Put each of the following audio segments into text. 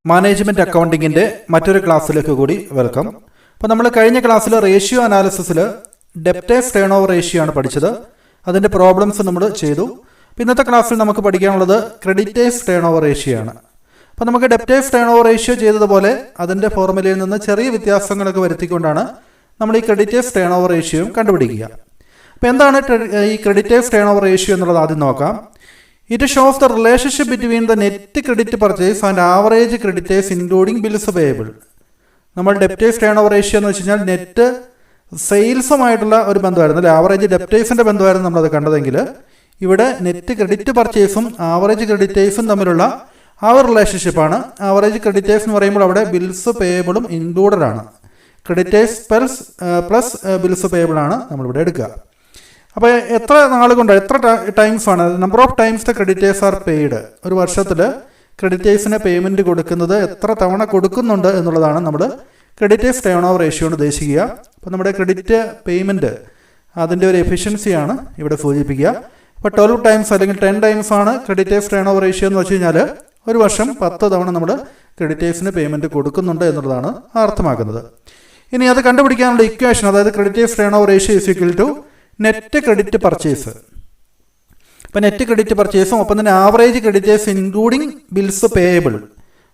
Management അക്കൗണ്ടിങ്ങിൻ്റെ മറ്റൊരു ക്ലാസ്സിലേക്ക് കൂടി വെൽക്കം. അപ്പോൾ നമ്മൾ കഴിഞ്ഞ ക്ലാസ്സിൽ റേഷ്യോ അനാലിസിസിൽ ഡെപ്റ്റേഴ്സ് ടേൺ ഓവർ റേഷ്യോ ആണ് പഠിച്ചത്. അതിൻ്റെ പ്രോബ്ലംസ് നമ്മൾ ചെയ്തു. ഇന്നത്തെ ക്ലാസ്സിൽ നമുക്ക് പഠിക്കാനുള്ളത് ക്രെഡിറ്റേഴ്സ് ടേൺ ഓവർ റേഷ്യോ ആണ്. അപ്പോൾ നമുക്ക് ഡെപ്റ്റേഴ്സ് ടേൺ ഓവർ റേഷ്യോ ചെയ്തതുപോലെ അതിൻ്റെ ഫോർമുലയിൽ നിന്ന് ചെറിയ വ്യത്യാസങ്ങളൊക്കെ വരുത്തിക്കൊണ്ടാണ് നമ്മൾ ഈ ക്രെഡിറ്റേഴ്സ് ടേൺ ഓവർ റേഷ്യോയും കണ്ടുപിടിക്കുക. അപ്പോൾ എന്താണ് ഈ ക്രെഡിറ്റേഴ്സ് ടേൺ ഓവർ റേഷ്യോ എന്നുള്ളത് ആദ്യം നോക്കാം. It shows the relationship between the net credit purchase and average creditors including bills payable. നമ്മൾ ഡെപ്റ്റേഴ്സ് ടേൺ ഓവർ റേഷ്യോ എന്ന് വെച്ച് കഴിഞ്ഞാൽ നെറ്റ് സെയിൽസുമായിട്ടുള്ള ഒരു ബന്ധമായിരുന്നു അല്ലെ, ആവറേജ് ഡെപ്റ്റേഴ്സിൻ്റെ ബന്ധമായിരുന്നു നമ്മളത് കണ്ടതെങ്കിൽ ഇവിടെ നെറ്റ് ക്രെഡിറ്റ് പർച്ചേസും ആവറേജ് ക്രെഡിറ്റേഴ്സും തമ്മിലുള്ള ആ ഒരു റിലേഷൻഷിപ്പാണ്. ആവറേജ് ക്രെഡിറ്റേഴ്സ് എന്ന് പറയുമ്പോൾ അവിടെ ബിൽസ് പേയബിളും ഇൻക്ലൂഡഡ് ആണ്. ക്രെഡിറ്റേഴ്സ് പ്ലസ് ബിൽസ് പേയബിൾ ആണ് നമ്മളിവിടെ എടുക്കുക. അപ്പോൾ എത്ര നാൾ കൊണ്ട് എത്ര ടൈംസ് ആണ്, number of times the creditors are paid, ഒരു വർഷത്തിൽ ക്രെഡിറ്റേഴ്സിന് പേയ്മെൻറ്റ് കൊടുക്കുന്നത് എത്ര തവണ കൊടുക്കുന്നുണ്ട് എന്നുള്ളതാണ് നമ്മൾ ക്രെഡിറ്റേഴ്സ് ടേൺ ഓവർ റേഷ്യോ കൊണ്ട് ഉദ്ദേശിക്കുക. അപ്പോൾ നമ്മുടെ ക്രെഡിറ്റ് പേയ്മെൻറ്റ് അതിൻ്റെ ഒരു എഫിഷ്യൻസിയാണ് ഇവിടെ സൂചിപ്പിക്കുക. അപ്പോൾ 12 ടൈംസ് അല്ലെങ്കിൽ 10 ടൈംസ് ആണ് ക്രെഡിറ്റേഴ്സ് ടേൺ ഓവർ റേഷ്യോ എന്ന് വെച്ച് കഴിഞ്ഞാൽ ഒരു വർഷം 10 തവണ നമ്മൾ ക്രെഡിറ്റേഴ്സിന് പേയ്മെൻറ്റ് കൊടുക്കുന്നുണ്ട് എന്നുള്ളതാണ് അർത്ഥമാക്കുന്നത്. ഇനി അത് കണ്ടുപിടിക്കാനുള്ള ഇക്വേഷൻ, അതായത് creditors turn over ratio is equal to net credit purchase. അപ്പോൾ നെറ്റ് ക്രെഡിറ്റ് പർച്ചേസും ഒപ്പം തന്നെ average creditors including bills payable.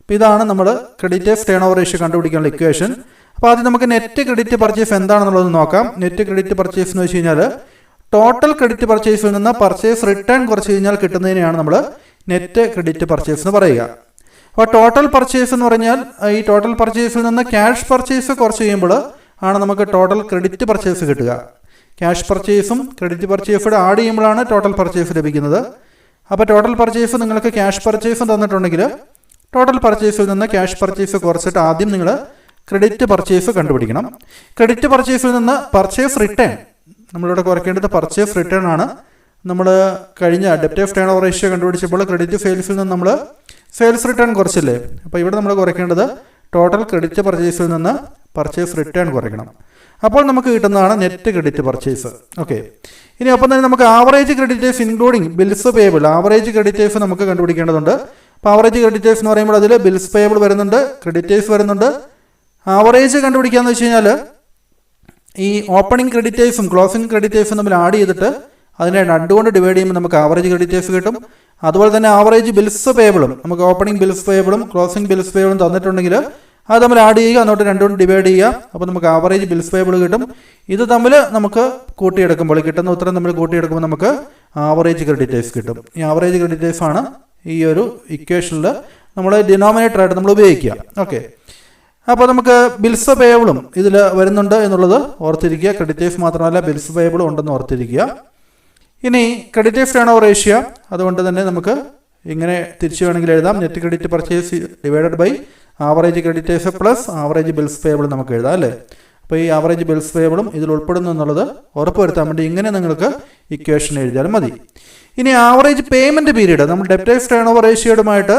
അപ്പോൾ ഇതാണ് നമ്മൾ ക്രെഡിറ്റേഴ്സ് ടേൺ ഓവർ റേഷ്യോ കണ്ടുപിടിക്കാനുള്ള ഇക്വേഷൻ. അപ്പോൾ ആദ്യം നമുക്ക് നെറ്റ് ക്രെഡിറ്റ് പർച്ചേസ് എന്താണെന്നുള്ളത് നോക്കാം. നെറ്റ് ക്രെഡിറ്റ് പർച്ചേസ് എന്ന് വെച്ച് കഴിഞ്ഞാൽ ടോട്ടൽ ക്രെഡിറ്റ് പർച്ചേസിൽ നിന്ന് പർച്ചേസ് റിട്ടേൺ കുറച്ച് കഴിഞ്ഞാൽ കിട്ടുന്നതിനെയാണ് നമ്മൾ നെറ്റ് ക്രെഡിറ്റ് പർച്ചേസ് എന്ന് പറയുക. അപ്പോൾ ടോട്ടൽ പർച്ചേസ് എന്ന് പറഞ്ഞാൽ ഈ ടോട്ടൽ പർച്ചേസിൽ നിന്ന് ക്യാഷ് പർച്ചേസ് കുറച്ച് കഴിയുമ്പോൾ ആണ് നമുക്ക് ടോട്ടൽ ക്രെഡിറ്റ് പർച്ചേസ് കിട്ടുക. ക്യാഷ് പർച്ചേസും ക്രെഡിറ്റ് പർച്ചേസും ആഡ് ചെയ്യുമ്പോഴാണ് ടോട്ടൽ പർച്ചേസ് ലഭിക്കുന്നത്. അപ്പോൾ ടോട്ടൽ പർച്ചേസ് നിങ്ങൾക്ക് ക്യാഷ് പർച്ചേസും തന്നിട്ടുണ്ടെങ്കിൽ ടോട്ടൽ പർച്ചേസിൽ നിന്ന് ക്യാഷ് പർച്ചേസ് കുറച്ചിട്ട് ആദ്യം നിങ്ങൾ ക്രെഡിറ്റ് പർച്ചേസ് കണ്ടുപിടിക്കണം. ക്രെഡിറ്റ് പർച്ചേസിൽ നിന്ന് പർച്ചേസ് റിട്ടേൺ, നമ്മളിവിടെ കുറയ്ക്കേണ്ടത് പർച്ചേസ് റിട്ടേൺ ആണ്. നമ്മൾ കഴിഞ്ഞ ഡെപ്റ്റേഴ്സ് ടേൺ ഓവർ റേഷ്യോ കണ്ടുപിടിച്ചപ്പോൾ ക്രെഡിറ്റ് സെയിൽസിൽ നിന്ന് നമ്മൾ സെയിൽസ് റിട്ടേൺ കുറച്ചില്ലേ. അപ്പോൾ ഇവിടെ നമ്മൾ കുറയ്ക്കേണ്ടത് ടോട്ടൽ ക്രെഡിറ്റ് പർച്ചേസിൽ നിന്ന് പർച്ചേസ് റിട്ടേൺ കുറയ്ക്കണം. അപ്പോൾ നമുക്ക് കിട്ടുന്നതാണ് നെറ്റ് ക്രെഡിറ്റ് പർച്ചേസ്. ഓക്കെ, ഇനി ഒപ്പം തന്നെ നമുക്ക് average creditors including bills payable, average creditors നമുക്ക് കണ്ടുപിടിക്കേണ്ടതുണ്ട്. അപ്പോൾ ആവറേജ് ക്രെഡിറ്റേഴ്സ് എന്ന് പറയുമ്പോൾ അതിൽ ബിൽസ് പേയബിൾ വരുന്നുണ്ട്, ക്രെഡിറ്റേഴ്സ് വരുന്നുണ്ട്. ആവറേജ് കണ്ടുപിടിക്കാന്ന് വെച്ച് കഴിഞ്ഞാൽ ഈ ഓപ്പണിംഗ് ക്രെഡിറ്റേഴ്സും ക്ലോസിംഗ് ക്രെഡിറ്റേഴ്സും തമ്മിൽ ആഡ് ചെയ്തിട്ട് അതിനെ 2 കൊണ്ട് ഡിവൈഡ് ചെയ്യുമ്പോൾ നമുക്ക് ആവറേജ് ക്രെഡിറ്റേഴ്സ് കിട്ടും. അതുപോലെ തന്നെ ആവറേജ് ബിൽസ് പേയബിളും, നമുക്ക് ഓപ്പണിംഗ് ബിൽസ് പേയബിളും ക്ലോസിംഗ് ബിൽസ് പേയബിളും തന്നിട്ടുണ്ടെങ്കിൽ അത് തമ്മിൽ ആഡ് ചെയ്യുക, എന്നിട്ട് 2 കൊണ്ട് ഡിവൈഡ് ചെയ്യുക. അപ്പോൾ നമുക്ക് ആവറേജ് ബിൽസ് പേയബിൾ കിട്ടും. ഇത് തമ്മിൽ നമുക്ക് കൂട്ടിയെടുക്കുമ്പോൾ കിട്ടുന്ന ഉത്തരം തമ്മിൽ കൂട്ടിയെടുക്കുമ്പോൾ നമുക്ക് ആവറേജ് ക്രെഡിറ്റേഴ്സ് കിട്ടും. ഈ ആവറേജ് ക്രെഡിറ്റേഴ്സ് ആണ് ഈ ഒരു ഇക്വേഷനിൽ നമ്മൾ ഡിനോമിനേറ്ററായിട്ട് നമ്മൾ ഉപയോഗിക്കുക. ഓക്കെ, അപ്പോൾ നമുക്ക് ബിൽസ് പേയബിളും ഇതിൽ വരുന്നുണ്ട് എന്നുള്ളത് ഓർത്തിരിക്കുക. ക്രെഡിറ്റേഴ്സ് മാത്രമല്ല ബിൽസ് പേയബിളും ഉണ്ടെന്ന് ഓർത്തിരിക്കുക. ഇനി ക്രെഡിറ്റേഴ്സ് ടേൺ ഓവർ റേഷ്യോ അതുകൊണ്ട് തന്നെ നമുക്ക് ഇങ്ങനെ തിരിച്ചു വേണമെങ്കിൽ എഴുതാം. Net credit purchase divided by average creditors plus average bills payable നമുക്ക് എഴുതാം അല്ലേ. അപ്പോൾ ഈ ആവറേജ് ബിൽസ് പേയബിളും ഇതിൽ ഉൾപ്പെടുന്നു എന്നുള്ളത് ഉറപ്പുവരുത്താൻ വേണ്ടി ഇങ്ങനെ നിങ്ങൾക്ക് ഇക്വേഷൻ എഴുതിയാലും മതി. ഇനി ആവറേജ് പേയ്മെൻറ്റ് പീരീഡ് നമ്മൾ ഡെപ്റ്റേഴ്സ് ടേൺ ഓവർ റേഷ്യോയുമായിട്ട്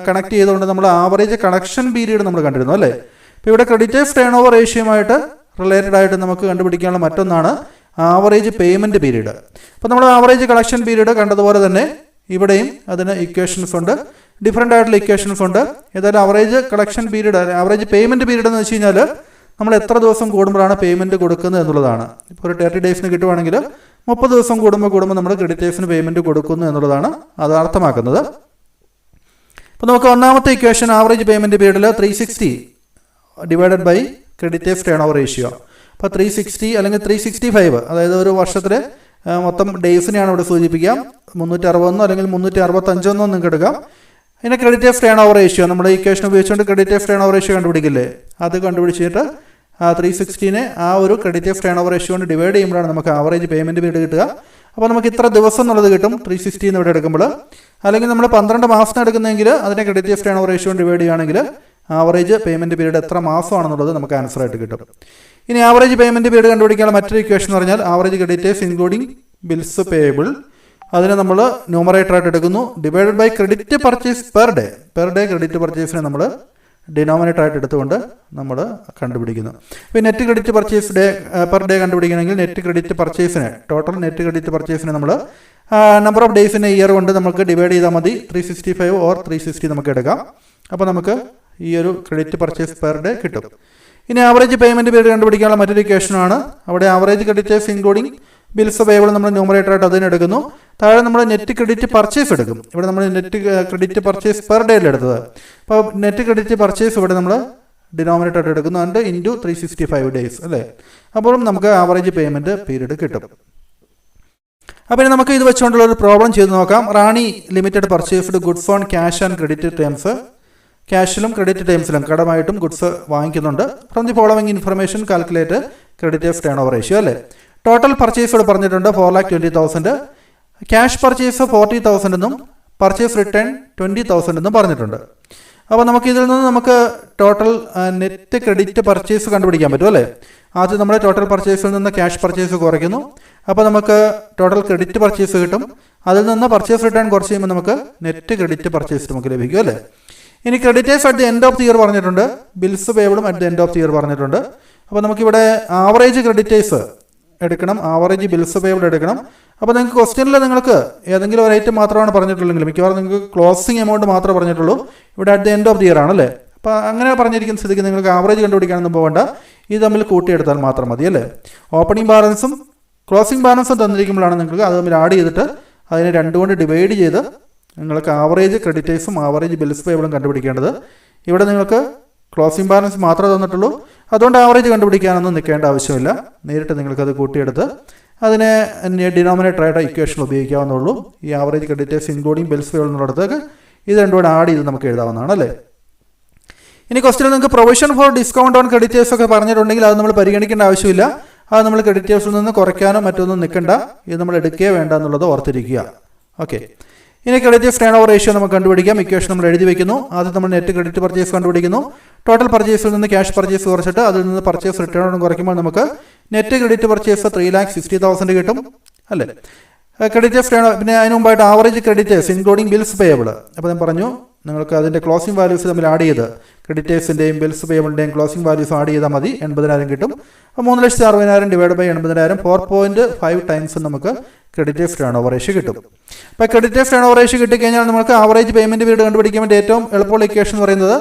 കണക്ട് ചെയ്തുകൊണ്ട് നമ്മൾ ആവറേജ് കളക്ഷൻ പീരീഡ് നമ്മൾ കണ്ടിരുന്നു അല്ലേ. ഇപ്പോൾ ഇവിടെ ക്രെഡിറ്റേഴ്സ് ടേൺ ഓവർ റേഷ്യോയുമായിട്ട് റിലേറ്റഡ് ആയിട്ട് നമുക്ക് കണ്ടുപിടിക്കാനുള്ള മറ്റൊന്നാണ് ആവറേജ് പേയ്മെൻറ്റ് പീരീഡ്. അപ്പോൾ നമ്മൾ ആവറേജ് കളക്ഷൻ പീരീഡ് കണ്ടതുപോലെ തന്നെ ഇവിടെയും അതിന് ഇക്വേഷൻസ് ഉണ്ട്, ഡിഫറെൻ്റ് ആയിട്ടുള്ള ഇക്വേഷൻസ് ഉണ്ട്. ഏതായാലും average collection period, average payment period എന്ന് വെച്ച് കഴിഞ്ഞാൽ നമ്മൾ എത്ര ദിവസം കൂടുമ്പോഴാണ് പേയ്മെൻറ്റ് കൊടുക്കുന്നത് എന്നുള്ളതാണ്. ഇപ്പോൾ ഒരു 30 ഡേയ്സിന് കിട്ടുവാണെങ്കിൽ 30 ദിവസം കൂടുമ്പോൾ നമ്മൾ ക്രെഡിറ്റേഴ്സിന് പേയ്മെൻറ്റ് കൊടുക്കുന്നു എന്നുള്ളതാണ് അത് അർത്ഥമാക്കുന്നത്. അപ്പോൾ നമുക്ക് ഒന്നാമത്തെ ഇക്വേഷൻ ആവറേജ് പേയ്മെൻറ്റ് പീരീഡിൽ 360 divided by creditors turn over ratio. അപ്പോൾ 360 അല്ലെങ്കിൽ 365, അതായത് ഒരു വർഷത്തിൽ മൊത്തം ഡേയ്സിനെയാണ് ഇവിടെ സൂചിപ്പിക്കാം. 360 അല്ലെങ്കിൽ 365 നിങ്ങൾക്ക് എടുക്കാം. പിന്നെ ക്രെഡിറ്റേഴ്സ് ടേൺ ഓവർ റേഷ്യോ നമ്മുടെ ഇക്വേഷൻ ഉപയോഗിച്ചുകൊണ്ട് ക്രെഡിറ്റേഴ്സ് ടേൺ ഓവർ റേഷ്യോ കണ്ടുപിടിക്കില്ലേ, അത് കണ്ടുപിടിച്ചിട്ട് 360നെ ആ ഒരു ക്രെഡിറ്റേഴ്സ് ടേൺ ഓവർ റേഷ്യോ കൊണ്ട് ഡിവൈഡ് ചെയ്യുമ്പോഴാണ് നമുക്ക് ആവറേജ് പേയ്മെൻറ്റ് പീരീഡ് കിട്ടുക. അപ്പോൾ നമുക്ക് ഇത്ര ദിവസം എന്നുള്ളത് കിട്ടും 360 എന്ന് ഇവിടെ എടുക്കുമ്പോൾ. അല്ലെങ്കിൽ നമ്മൾ 12 മാസം എടുക്കുന്നതെങ്കിൽ അതിനെ ക്രെഡിറ്റേഴ്സ് ടേൺ ഓവർ റേഷ്യോ കൊണ്ട് ഡിവൈഡ് ചെയ്യുകയാണെങ്കിൽ ആവറേജ് പേയ്മെൻറ്റ് പീരീഡ് എത്ര മാസമാണെന്നുള്ളത് നമുക്ക് ആൻസർ ആയിട്ട് കിട്ടും. ഇനി ആവറേജ് പേയ്മെൻറ്റ് പീരീഡ് കണ്ടുപിടിക്കാനുള്ള മറ്റൊരു ഇക്വേഷൻ എന്ന് പറഞ്ഞാൽ average creditors including bills payable. അതിനെ നമ്മൾ ന്യൂമറേറ്ററായിട്ട് എടുക്കുന്നു, divided by credit purchase per day credit പർച്ചേസിനെ നമ്മൾ ഡിനോമിനേറ്ററായിട്ട് എടുത്തുകൊണ്ട് നമ്മൾ കണ്ടുപിടിക്കുന്നു. ഇപ്പോൾ net credit purchase per day കണ്ടുപിടിക്കണമെങ്കിൽ നെറ്റ് ക്രെഡിറ്റ് പർച്ചേസിനെ ടോട്ടൽ നെറ്റ് ക്രെഡിറ്റ് പർച്ചേസിനെ നമ്മൾ നമ്പർ ഓഫ് ഡേയ്സിനെ ഇയർ കൊണ്ട് നമുക്ക് ഡിവൈഡ് ചെയ്താൽ മതി. 365 ഓർ 360 നമുക്ക് എടുക്കാം. അപ്പോൾ നമുക്ക് ഈ ഒരു ക്രെഡിറ്റ് പർച്ചേസ് പെർ ഡേ കിട്ടും. ഇനി ആവറേജ് പേയ്മെൻറ്റ് പീരീഡ് കണ്ടുപിടിക്കാനുള്ള മറ്റൊരു ഇക്വേഷനാണ്. അവിടെ average creditors including bills payable നമ്മൾ ന്യൂമറേറ്ററായിട്ട് അതിന് എടുക്കുന്നു. താഴെ നമ്മൾ നെറ്റ് ക്രെഡിറ്റ് പർച്ചേസ് എടുക്കും. ഇവിടെ നമ്മൾ നെറ്റ് ക്രെഡിറ്റ് പർച്ചേസ് പെർ ഡേയിൽ എടുത്തത്. അപ്പോൾ നെറ്റ് ക്രെഡിറ്റ് പർച്ചേസ് ഇവിടെ നമ്മൾ ഡിനോമിനേറ്ററായിട്ട് എടുക്കുന്നു. ആൻഡ് ഇൻറ്റു 365 ഡേയ്സ് അല്ലേ. അപ്പോഴും നമുക്ക് ആവറേജ് പേയ്മെൻറ്റ് പീരീഡ് കിട്ടും. അപ്പോൾ ഇനി നമുക്ക് ഇത് വെച്ചുകൊണ്ടുള്ള ഒരു പ്രോബ്ലം ചെയ്ത് നോക്കാം. Rani limited purchased goods on cash and credit terms. ക്യാഷിലും ക്രെഡിറ്റ് ടേംസിലും കടമായിട്ടും ഗുഡ്സ് വാങ്ങിക്കുന്നുണ്ട്. From the following information calculate creditors turn over ratio അല്ലേ. ടോട്ടൽ പർച്ചേസ് ഇവിടെ പറഞ്ഞിട്ടുണ്ട് 4,20,000. ക്യാഷ് പർച്ചേസ് 40,000 എന്നും പർച്ചേസ് റിട്ടേൺ 20,000 എന്നും പറഞ്ഞിട്ടുണ്ട്. അപ്പോൾ നമുക്ക് ഇതിൽ നിന്ന് നമുക്ക് ടോട്ടൽ നെറ്റ് ക്രെഡിറ്റ് പർച്ചേസ് കണ്ടുപിടിക്കാൻ പറ്റും അല്ലേ. ആദ്യം നമ്മൾ ടോട്ടൽ പർച്ചേസിൽ നിന്ന് ക്യാഷ് പർച്ചേസ് കുറയ്ക്കുന്നു. അപ്പോൾ നമുക്ക് ടോട്ടൽ ക്രെഡിറ്റ് പർച്ചേസ് കിട്ടും. അതിൽ നിന്ന് പർച്ചേസ് റിട്ടേൺ കുറച്ച് ചെയ്യുമ്പോൾ നമുക്ക് നെറ്റ് ക്രെഡിറ്റ് പർച്ചേസ് നമുക്ക് ലഭിക്കും അല്ലേ. ഇനി creditors at the end of the year പറഞ്ഞിട്ടുണ്ട്. ബിൽസ് പേയബിളും at the end of the year പറഞ്ഞിട്ടുണ്ട്. അപ്പോൾ നമുക്കിവിടെ ആവറേജ് ക്രെഡിറ്റേഴ്സ് എടുക്കണം, ആവറേജ് ബിൽസ് പേയബിൾ എടുക്കണം. അപ്പോൾ നിങ്ങൾക്ക് ക്വസ്റ്റ്യനിൽ നിങ്ങൾക്ക് ഏതെങ്കിലും ഒരു ഐറ്റം മാത്രമാണ് പറഞ്ഞിട്ടുള്ളെങ്കിൽ മിക്കവാറും നിങ്ങൾക്ക് ക്ലോസിംഗ് എമൗണ്ട് മാത്രമേ പറഞ്ഞിട്ടുള്ളൂ. ഇവിടെ at the end of the year ആണല്ലേ. അപ്പോൾ അങ്ങനെ പറഞ്ഞിരിക്കുന്ന സ്ഥിതിക്ക് നിങ്ങൾക്ക് ആവറേജ് കണ്ടുപിടിക്കാനൊന്നും പോകേണ്ട. ഇത് തമ്മിൽ കൂട്ടിയെടുത്താൽ മാത്രം മതി അല്ലേ. ഓപ്പണിംഗ് ബാലൻസും ക്ലോസിംഗ് ബാലൻസും തന്നിരിക്കുമ്പോഴാണ് നിങ്ങൾക്ക് അത് തമ്മിൽ ആഡ് ചെയ്തിട്ട് അതിനെ 2 കൊണ്ട് ഡിവൈഡ് ചെയ്ത് നിങ്ങൾക്ക് ആവറേജ് ക്രെഡിറ്റേഴ്സും ആവറേജ് ബിൽസ് പേയബിളും കണ്ടുപിടിക്കേണ്ടത്. ഇവിടെ നിങ്ങൾക്ക് ക്ലോസിംഗ് ബാലൻസ് മാത്രമേ തന്നിട്ടുള്ളൂ. അതുകൊണ്ട് ആവറേജ് കണ്ടുപിടിക്കാനൊന്നും നിൽക്കേണ്ട ആവശ്യമില്ല. നേരിട്ട് നിങ്ങൾക്കത് കൂട്ടിയെടുത്ത് അതിനെ ഡിനോമിനേറ്ററായിട്ട് ഇക്വേഷൻ ഉപയോഗിക്കാവുന്നുള്ളൂ. ഈ average creditors including bills payable എന്നുള്ളടത്തേക്ക് ഇത് രണ്ടും കൂടെ ആഡ് ചെയ്ത് നമുക്ക് എഴുതാവുന്നതാണ് അല്ലേ. ഇനി ക്വസ്റ്റ്യനിൽ നിങ്ങൾക്ക് provision for discount on creditors ഒക്കെ പറഞ്ഞിട്ടുണ്ടെങ്കിൽ അത് നമ്മൾ പരിഗണിക്കേണ്ട ആവശ്യമില്ല. അത് നമ്മൾ ക്രെഡിറ്റേഴ്സിൽ നിന്ന് കുറയ്ക്കാനോ മറ്റൊന്നും നിൽക്കണ്ട. ഇത് നമ്മൾ എടുക്കുകയോ വേണ്ട എന്നുള്ളത് ഓർത്തിരിക്കുക. ഓക്കെ. ഇനി ക്രെഡിറ്റേഴ്സ് ടേൺ ഓവർ റേഷ്യോ നമുക്ക് കണ്ടുപിടിക്കാം. ഇക്വേഷൻ നമ്മൾ എഴുതി വെക്കുന്നു. ആദ്യം നമ്മൾ നെറ്റ് ക്രെഡിറ്റ് പർച്ചേസ് കണ്ടുപിടിക്കുന്നു. ടോട്ടൽ പർച്ചേസിൽ നിന്ന് ക്യാഷ് പർച്ചേസ് കുറച്ചിട്ട് അതിൽ നിന്ന് പർച്ചേസ് റിട്ടേൺ കുറയ്ക്കുമ്പോൾ നമുക്ക് നെറ്റ് ക്രെഡിറ്റ് പർച്ചേസ് 3,60,000 കിട്ടും അല്ലേ. ക്രെഡിറ്റേഴ്സ് ടേൺ പിന്നെ അതിന് മുമ്പായിട്ട് average creditors including bills payable. അപ്പോൾ ഞാൻ പറഞ്ഞു നിങ്ങൾക്ക് അതിൻ്റെ ക്ലോസിംഗ് വാല്യൂസ് തമ്മിൽ ആഡ് ചെയ്ത് ക്രെഡിറ്റേഴ്സിൻ്റെയും ബിൽസ് പേയബിളിൻ്റെയും ക്ലോസിംഗ് വാല്യൂസ് ആഡ് ചെയ്താൽ മതി. 80,000 കിട്ടും. അപ്പോൾ 3,60,000 ഡിവൈഡ് ബൈ 80,000 4.5 ടൈംസ് നമുക്ക് ക്രെഡിറ്റേഴ്സ് ടേൺ ഓവർ റേഷ്യോ കിട്ടും. അപ്പോൾ ക്രെഡിറ്റേഴ്സ് ടേൺ ഓവർ റേഷ്യോ കിട്ടിക്കഴിഞ്ഞാൽ നമുക്ക് ആവറേജ് പേയ്മെൻറ്റ് പീരീഡ് കണ്ടുപിടിക്കാൻ വേണ്ടി ഏറ്റവും എളുപ്പമുള്ള ഇക്വേഷൻ എന്ന് പറയുന്നത്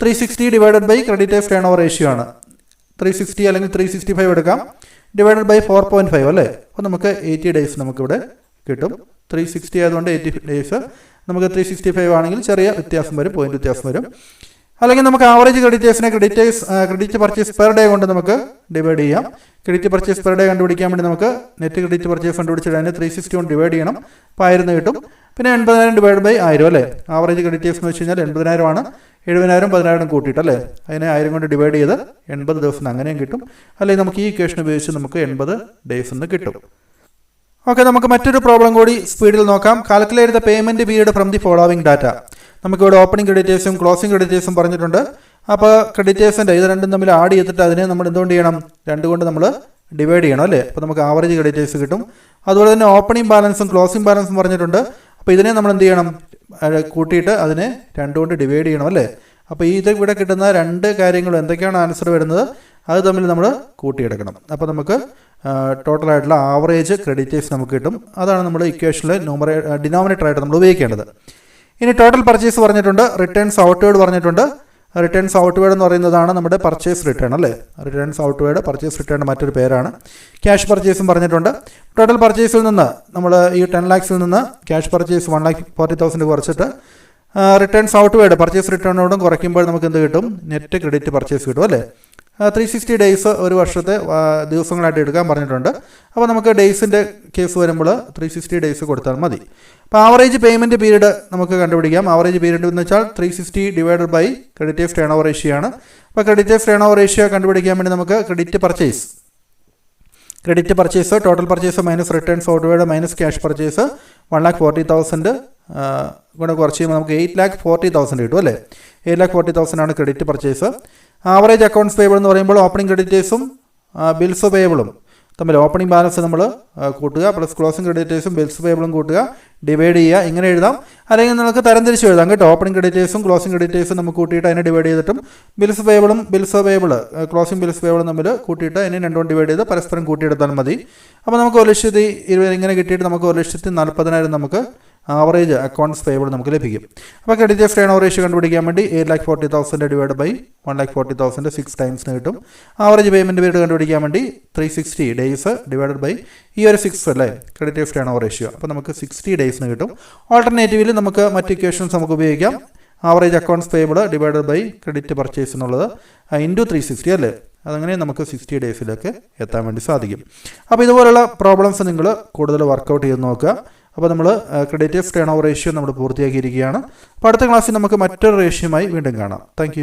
360 divided by creditors turn over ratio ആണ്. 360 അല്ലെങ്കിൽ 365 എടുക്കാം. ഡിവൈഡഡ് ബൈ 4.5 അല്ലേ. അപ്പോൾ നമുക്ക് 80 ഡേയ്സ് നമുക്കിവിടെ കിട്ടും. 360 ആയതുകൊണ്ട് 80 ഡേയ്സ്. നമുക്ക് 365 ആണെങ്കിൽ ചെറിയ വ്യത്യാസം വരും, പോയിന്റ് വ്യത്യാസം വരും. അല്ലെങ്കിൽ നമുക്ക് ആവറേജ് ക്രെഡിറ്റേഴ്സിനെ ക്രെഡിറ്റ് പർച്ചേസ് പെർ ഡേ കൊണ്ട് നമുക്ക് ഡിവൈഡ് ചെയ്യാം. ക്രെഡിറ്റ് പർച്ചേസ് പെർ ഡേ കണ്ടുപിടിക്കാൻ വേണ്ടി നമുക്ക് നെറ്റ് ക്രെഡിറ്റ് പർച്ചേസ് കണ്ടുപിടിച്ചിട്ട് അതിനെ 360 കൊണ്ട് ഡിവൈഡ് ചെയ്യണം. അപ്പോൾ 1000 കിട്ടും. പിന്നെ 80,000 ഡിവൈഡ് ബൈ 1000 അല്ലേ. ആവറേജ് ക്രെഡിറ്റേഴ്സ് എന്ന് വെച്ച് കഴിഞ്ഞാൽ 80,000 ആണ്. 70,000 10,000 കൂട്ടിയിട്ടല്ലേ അതിനെ 1000 കൊണ്ട് ഡിവൈഡ് ചെയ്ത് 80 ദിവസം അങ്ങനെയും കിട്ടും. അല്ലെങ്കിൽ നമുക്ക് ഈ ഇക്വേഷൻ ഉപയോഗിച്ച് നമുക്ക് 80 ഡേയ്സ് എന്ന് കിട്ടും. ഓക്കെ, നമുക്ക് മറ്റൊരു പ്രോബ്ലം കൂടി സ്പീഡിൽ നോക്കാം. Calculate the payment period from the following data. നമുക്കിവിടെ ഓപ്പണിംഗ് ക്രെഡിറ്റേഴ്സും ക്ലോസിംഗ് ക്രെഡിറ്റേഴ്സും പറഞ്ഞിട്ടുണ്ട്. അപ്പോൾ ക്രെഡിറ്റേഴ്സിൻ്റെ ഇത് രണ്ടും തമ്മിൽ ആഡ് ചെയ്തിട്ട് അതിനെ നമ്മൾ എന്തുകൊണ്ട് ചെയ്യണം, 2 കൊണ്ട് നമ്മൾ ഡിവൈഡ് ചെയ്യണം അല്ലേ. അപ്പോൾ നമുക്ക് ആവറേജ് ക്രെഡിറ്റേഴ്സ് കിട്ടും. അതുപോലെ തന്നെ ഓപ്പണിംഗ് ബാലൻസും ക്ലോസിംഗ് ബാലൻസും പറഞ്ഞിട്ടുണ്ട്. അപ്പോൾ ഇതിനെ നമ്മൾ എന്ത് ചെയ്യണം, കൂട്ടിയിട്ട് അതിനെ 2 കൊണ്ട് ഡിവൈഡ് ചെയ്യണം അല്ലേ. അപ്പോൾ ഇത് ഇവിടെ കിട്ടുന്ന 2 കാര്യങ്ങളും എന്തൊക്കെയാണ് ആൻസർ വരുന്നത് അത് തമ്മിൽ നമ്മൾ കൂട്ടിയെടുക്കണം. അപ്പോൾ നമുക്ക് ടോട്ടലായിട്ടുള്ള ആവറേജ് ക്രെഡിറ്റേഴ്സ് നമുക്ക് കിട്ടും. അതാണ് നമ്മൾ ഇക്വേഷനിൽ ഡിനോമിനേറ്ററായിട്ട് നമ്മൾ ഉപയോഗിക്കേണ്ടത്. ഇനി ടോട്ടൽ പർച്ചേസ് പറഞ്ഞിട്ടുണ്ട്. റിട്ടേൺസ് ഔട്ട്വേർഡ് പറഞ്ഞിട്ടുണ്ട്. റിട്ടേൺസ് ഔട്ട്വേർഡ് എന്ന് പറയുന്നതാണ് നമ്മുടെ പർച്ചേസ് റിട്ടേൺ അല്ലേ. റിട്ടേൺസ് ഔട്ട്വേർഡ് പർച്ചേസ് റിട്ടേൺ മറ്റൊരു പേരാണ്. ക്യാഷ് പർച്ചേസും പറഞ്ഞിട്ടുണ്ട്. ടോട്ടൽ പർച്ചേസിൽ നിന്ന് നമ്മൾ ഈ 10 lakhsൽ നിന്ന് ക്യാഷ് പർച്ചേസ് 1,40,000 കുറച്ചിട്ട് റിട്ടേൺസ് ഔട്ട്വേർഡ് പർച്ചേസ് റിട്ടേണോടും കുറയ്ക്കുമ്പോൾ നമുക്ക് എന്ത് കിട്ടും, നെറ്റ് ക്രെഡിറ്റ് പർച്ചേസ് കിട്ടും അല്ലേ. 360 ഡേയ്സ് ഒരു വർഷത്തെ ദിവസങ്ങളായിട്ട് എടുക്കാൻ പറഞ്ഞിട്ടുണ്ട്. അപ്പോൾ നമുക്ക് ഡേയ്സിൻ്റെ കേസ് വരുമ്പോൾ 360 ഡേയ്സ് കൊടുത്താൽ മതി. അപ്പോൾ ആവറേജ് പേയ്മെൻറ്റ് പീരീഡ് നമുക്ക് കണ്ടുപിടിക്കാം. ആവറേജ് പീരീഡ് എന്ന് വെച്ചാൽ 360 divided by creditors turn over ratio ആണ്. അപ്പോൾ ക്രെഡിറ്റേഴ്സ് ടേൺ ഓവർ റേഷ്യോ കണ്ടുപിടിക്കാൻ വേണ്ടി നമുക്ക് credit purchase total purchase minus returns outward minus cash purchase 1,40,000 കൂടെ കുറച്ച് ചെയ്യുമ്പോൾ നമുക്ക് 8,40,000 കിട്ടും അല്ലേ. 8,40,000 ആണ് credit purchase. Average accounts payable എന്ന് പറയുമ്പോൾ ഓപ്പണിംഗ് ക്രെഡിറ്റേഴ്സും ബിൽസ് പേയബിളും തമ്മിൽ ഓപ്പണിംഗ് ബാലൻസ് നമ്മൾ കൂട്ടുക, പ്ലസ് ക്ലോസിംഗ് ക്രെഡിറ്റേഴ്സും ബിൽസ് പേയബിളും കൂട്ടുക, ഡിവൈഡ് ചെയ്യുക, ഇങ്ങനെ എഴുതാം. അല്ലെങ്കിൽ നമുക്ക് തരംതിരിച്ച് എഴുതാം കേട്ടോ. ഓപ്പണിംഗ് ക്രെഡിറ്റേഴ്സും ക്ലോസിംഗ് ക്രെഡിറ്റേഴ്സും നമുക്ക് കൂട്ടിയിട്ട് അതിനെ ഡിവൈഡ് ചെയ്തിട്ടും ബിൽസ് പേയബിൾ ക്ലോസിംഗ് ബിൽസ് പേയബിളും തമ്മിൽ കൂട്ടിയിട്ട് അതിനെ 2 കൊണ്ട് ഡിവൈഡ് ചെയ്ത് പരസ്പരം കൂട്ടിയെടുത്താൽ മതി. അപ്പോൾ നമുക്ക് 1,20,000 ഇങ്ങനെ കിട്ടിയിട്ട് നമുക്ക് 1,40,000 നമുക്ക് ആവറേജ് അക്കൗണ്ട്സ് പേയബിൾ നമുക്ക് ലഭിക്കും. അപ്പോൾ ക്രെഡിറ്റേഴ്സ് ടേൺ ഓവർ റേഷ്യോ കണ്ടുപിടിക്കാൻ വേണ്ടി 8,40,000 ഡിവൈഡ് ബൈ 1,40,000 6 ടൈംസിന് കിട്ടും. ആവറേജ് പേയ്മെൻറ്റ് പീരീഡ് കണ്ടുപിടിക്കാൻ വേണ്ടി 360 ഡേയ്സ് ഡിവൈഡഡ് ബൈ ഈ ഒരു 6 അല്ലേ ക്രെഡിറ്റേഴ്സ് ടേൺ ഓവർ റേഷ്യോ. അപ്പോൾ നമുക്ക് 60 ഡേയ്സിന് കിട്ടും. ഓൾട്ടർനേറ്റീവിൽ നമുക്ക് മറ്റ് ഇക്വേഷൻസ് നമുക്ക് ഉപയോഗിക്കാം. Average accounts payable divided by credit purchase എന്നുള്ളത് ഇൻറ്റു 360 അല്ലേ, അതങ്ങനെ നമുക്ക് 60 ഡേയ്സിലേക്ക് എത്താൻ വേണ്ടി സാധിക്കും. അപ്പോൾ ഇതുപോലുള്ള പ്രോബ്ലംസ് നിങ്ങൾ കൂടുതൽ വർക്കൗട്ട് ചെയ്ത് നോക്കുക. അപ്പോൾ നമ്മൾ ക്രെഡിറ്റേഴ്സ് ടേൺ ഓവർ റേഷ്യോ നമ്മൾ പൂർത്തിയാക്കിയിരിക്കുകയാണ്. അപ്പോൾ അടുത്ത ക്ലാസ്സിൽ നമുക്ക് മറ്റൊരു റേഷ്യോയുമായി വീണ്ടും കാണാം. താങ്ക്